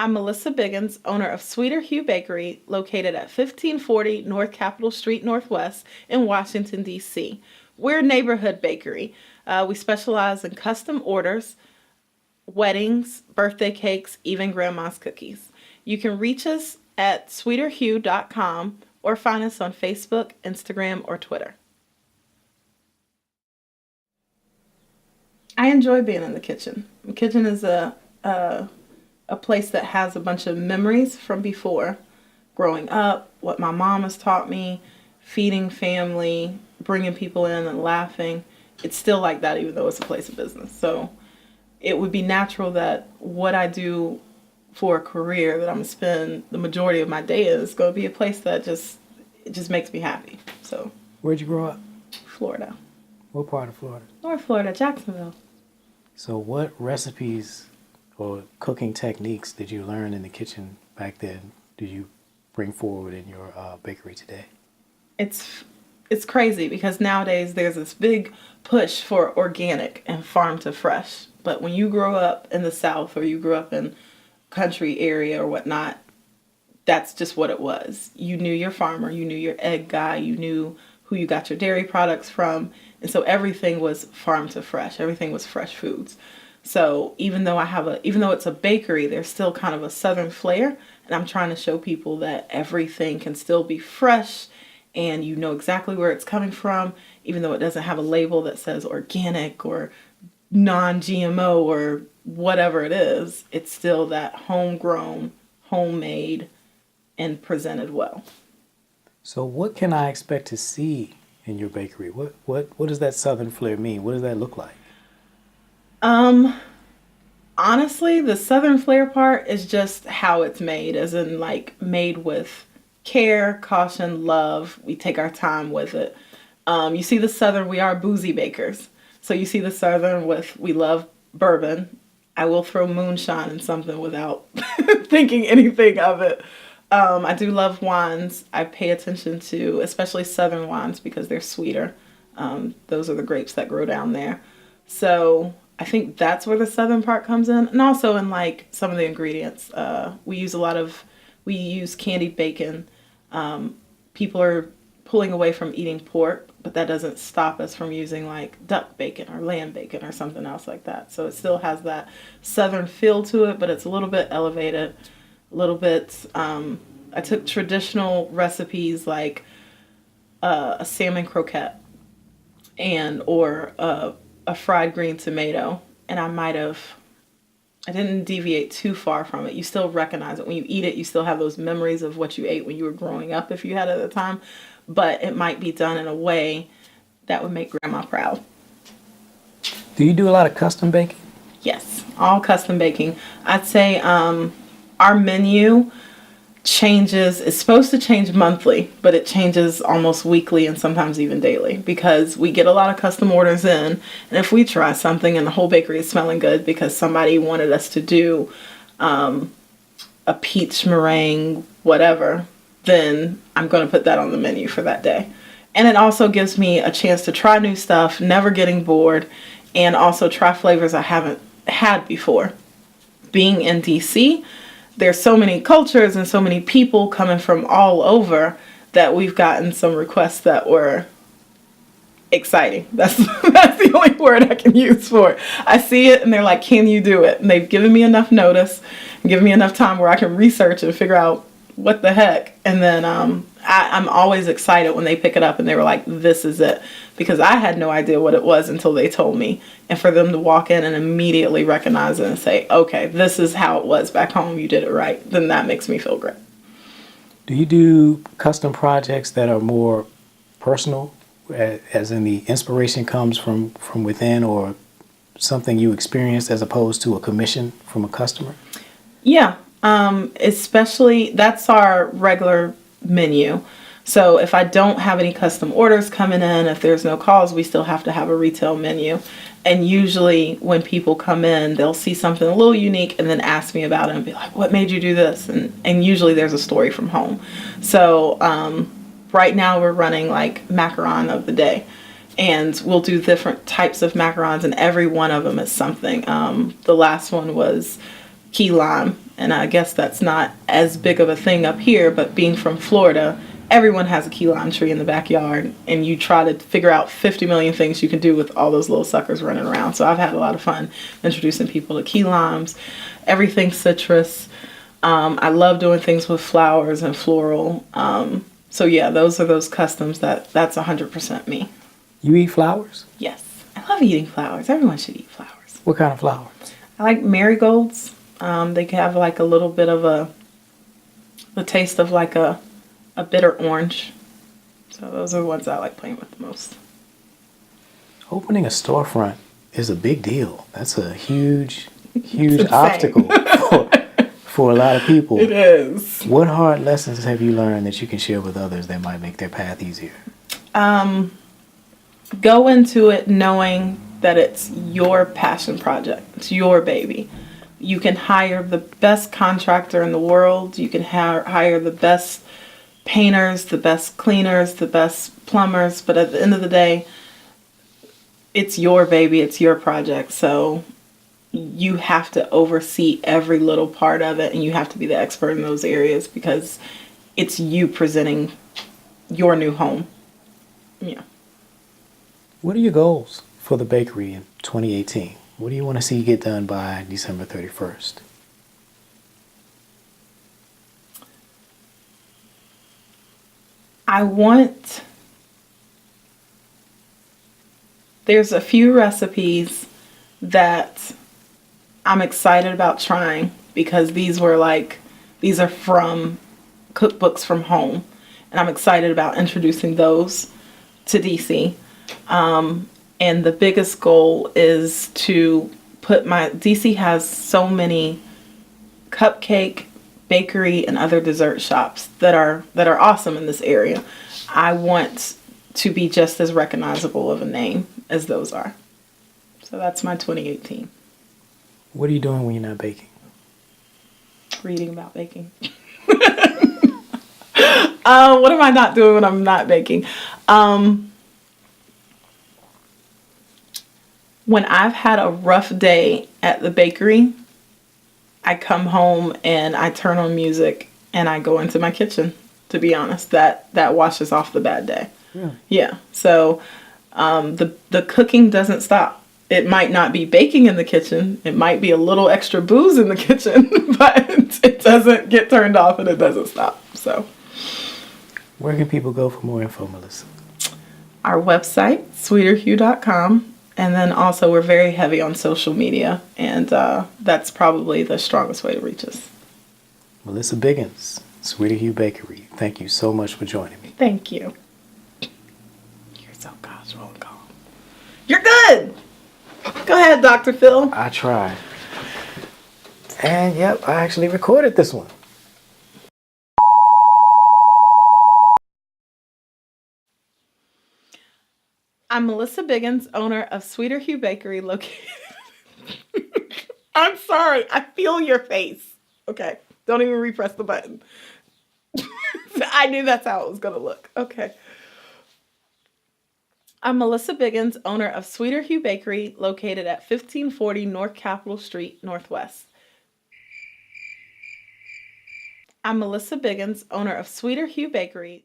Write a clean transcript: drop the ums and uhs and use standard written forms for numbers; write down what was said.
I'm Melissa Biggins, owner of Sweeter Hue Bakery, located at 1540 North Capitol Street Northwest in Washington, D.C. We're a neighborhood bakery. We specialize in custom orders, weddings, birthday cakes, even grandma's cookies. You can reach us at sweeterhue.com or find us on Facebook, Instagram, or Twitter. I enjoy being in the kitchen. The kitchen is a place that has a bunch of memories from before, growing up, what my mom has taught me, feeding family, bringing people in and laughing. It's still like that even though it's a place of business. So it would be natural that what I do for a career that I'm gonna spend the majority of my day in is gonna be a place that it just makes me happy. So Where'd you grow up? Florida. What part of Florida? North Florida, Jacksonville. So what recipes or cooking techniques did you learn in the kitchen back then? Did you bring forward in your bakery today? It's crazy because nowadays there's this big push for organic and farm to fresh. But when you grow up in the South or you grew up in country area or whatnot, that's just what it was. You knew your farmer, you knew your egg guy, you knew who you got your dairy products from. And so everything was farm to fresh. Everything was fresh foods. So even though it's a bakery, there's still kind of a Southern flair. And I'm trying to show people that everything can still be fresh and you know exactly where it's coming from, even though it doesn't have a label that says organic or non-GMO or whatever it is. It's still that homegrown, homemade, and presented well. So what can I expect to see in your bakery? What does that Southern flair mean? What does that look like? Honestly, the Southern flair part is just how it's made, as in like made with care, caution, love. We take our time with it. You see the Southern, we are boozy bakers. So you see the Southern we love bourbon. I will throw moonshine in something without thinking anything of it. I do love wines. I pay attention to, especially Southern wines because they're sweeter. Those are the grapes that grow down there. So I think that's where the Southern part comes in. And also in like some of the ingredients. We use candied bacon. People are pulling away from eating pork, but that doesn't stop us from using like duck bacon or lamb bacon or something else like that. So it still has that Southern feel to it, but it's a little bit elevated, a little bit. I took traditional recipes like a salmon croquette or a fried green tomato, and I didn't deviate too far from it. You still recognize it. When you eat it, you still have those memories of what you ate when you were growing up, if you had it at the time, but it might be done in a way that would make grandma proud. Do you do a lot of custom baking? Yes, all custom baking. I'd say our menu changes. It's supposed to change monthly, but it changes almost weekly and sometimes even daily because we get a lot of custom orders in. And if we try something and the whole bakery is smelling good because somebody wanted us to do a peach meringue, whatever, then I'm going to put that on the menu for that day. And it also gives me a chance to try new stuff, never getting bored, and also try flavors I haven't had before. Being in DC, there's so many cultures and so many people coming from all over that we've gotten some requests that were exciting. That's the only word I can use for it. I see it and they're like, can you do it? And they've given me enough notice and given me enough time where I can research and figure out what the heck. And then I'm always excited when they pick it up and they were like, this is it. Because I had no idea what it was until they told me. And for them to walk in and immediately recognize it and say, okay, this is how it was back home, you did it right, then that makes me feel great. Do you do custom projects that are more personal, as in the inspiration comes from within or something you experienced as opposed to a commission from a customer? Yeah, especially that's our regular menu. So if I don't have any custom orders coming in, if there's no calls, we still have to have a retail menu. And usually when people come in, they'll see something a little unique and then ask me about it and be like, what made you do this? And usually there's a story from home. So right now we're running like macaron of the day. And we'll do different types of macarons and every one of them is something. The last one was key lime. And I guess that's not as big of a thing up here, but being from Florida, everyone has a key lime tree in the backyard, and you try to figure out 50 million things you can do with all those little suckers running around. So I've had a lot of fun introducing people to key limes, everything citrus. I love doing things with flowers and floral. So yeah, those are those customs that's 100% me. You eat flowers? Yes, I love eating flowers. Everyone should eat flowers. What kind of flowers? I like marigolds. They can have like a little bit of the taste of like a bitter orange. So those are the ones I like playing with the most. Opening a storefront is a big deal. That's a huge obstacle for a lot of people. It is. What hard lessons have you learned that you can share with others that might make their path easier? Go into it knowing that it's your passion project. It's your baby. You can hire the best contractor in the world. You can hire the best painters, the best cleaners, the best plumbers. But at the end of the day, it's your baby. It's your project. So you have to oversee every little part of it, and you have to be the expert in those areas because it's you presenting your new home. Yeah. What are your goals for the bakery in 2018? What do you want to see get done by December 31st? There's a few recipes that I'm excited about trying because these are from cookbooks from home, and I'm excited about introducing those to DC. And the biggest goal is to DC has so many cupcake, bakery, and other dessert shops that are awesome in this area. I want to be just as recognizable of a name as those are. So that's my 2018. What are you doing when you're not baking? Reading about baking. What am I not doing when I'm not baking? When I've had a rough day at the bakery, I come home and I turn on music and I go into my kitchen. To be honest, that washes off the bad day. Yeah. Yeah. So the cooking doesn't stop. It might not be baking in the kitchen. It might be a little extra booze in the kitchen, but it doesn't get turned off and it doesn't stop. So, where can people go for more info, Melissa? Our website, sweeterhue.com. And then also we're very heavy on social media, and that's probably the strongest way to reach us. Melissa Biggins, Sweeter Hue Bakery. Thank you so much for joining me. Thank you. You're so casual and calm. You're good. Go ahead, Dr. Phil. I tried. And yep, I actually recorded this one. I'm Melissa Biggins, owner of Sweeter Hue Bakery located... I'm sorry. I feel your face. Okay. Don't even repress the button. I knew that's how it was going to look. Okay. I'm Melissa Biggins, owner of Sweeter Hue Bakery located at 1540 North Capitol Street, Northwest. I'm Melissa Biggins, owner of Sweeter Hue Bakery